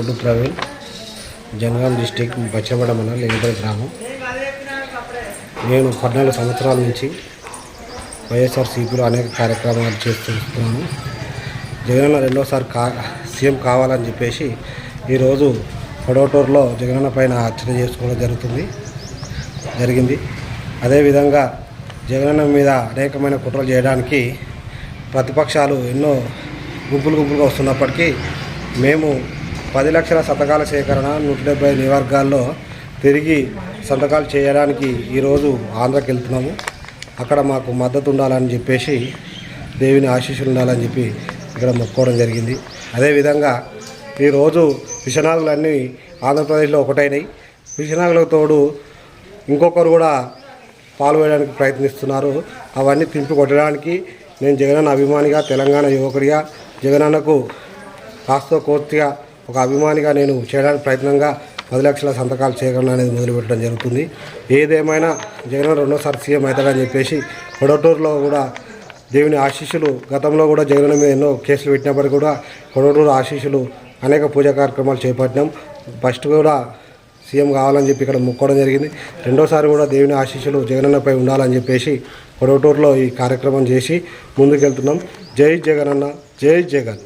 గుడ్డు ప్రవీణ్, జనగాం డిస్టిక్ బచ్చబడ మండలం లింగపల్లి గ్రామం. నేను 14 సంవత్సరాల నుంచి వైఎస్ఆర్సీపీలో అనేక కార్యక్రమాలు చేస్తున్నాను. జగనన్న రెండోసారి సీఎం కావాలని చెప్పేసి ఈరోజు కొడవటూరులో జగనన్న పైన అర్చన చేసుకోవడం జరిగింది. అదేవిధంగా జగనన్న మీద అనేకమైన కుట్రలు చేయడానికి ప్రతిపక్షాలు ఎన్నో గుంపులుగా వస్తున్నప్పటికీ మేము 10 లక్షల సంతకాల సేకరణ 170 నియోజకవర్గాల్లో తిరిగి సంతకాలు చేయడానికి ఈరోజు ఆంధ్రాకి వెళ్తున్నాము. అక్కడ మాకు మద్దతు ఉండాలని చెప్పేసి, దేవుని ఆశీస్సులు ఉండాలని చెప్పి ఇక్కడ మొక్కుకోవడం జరిగింది. అదేవిధంగా ఈరోజు విషనాగులన్నీ ఆంధ్రప్రదేశ్లో ఒకటైనాయి. విషనాగులకు తోడు ఇంకొకరు కూడా పాల్గొనడానికి ప్రయత్నిస్తున్నారు. అవన్నీ తింపి కొట్టడానికి నేను జగనన్న అభిమానిగా, తెలంగాణ యువకుడిగా, జగనన్నకు కాస్తో కోర్తిగా ఒక అభిమానిగా నేను చేయడానికి ప్రయత్నంగా 10 లక్షల సంతకాల సేకరణ అనేది మొదలుపెట్టడం జరుగుతుంది. ఏదేమైనా జగనన్న రెండోసారి సీఎం అవుతాడని చెప్పేసి కొడవటూరులో కూడా దేవుని ఆశీస్సులు, గతంలో కూడా జగనన్న మీద ఎన్నో కేసులు పెట్టినప్పటికీ కూడా కొడవటూరు ఆశీస్సులు అనేక పూజా కార్యక్రమాలు చేపట్టినాం. ఫస్ట్ కూడా సీఎం కావాలని చెప్పి ఇక్కడ మొక్కడం జరిగింది. రెండోసారి కూడా దేవుని ఆశీస్సులు జగనన్నపై ఉండాలని చెప్పేసి కొడవటూరులో ఈ కార్యక్రమం చేసి ముందుకెళ్తున్నాం. జై జగనన్న, జై జగన్.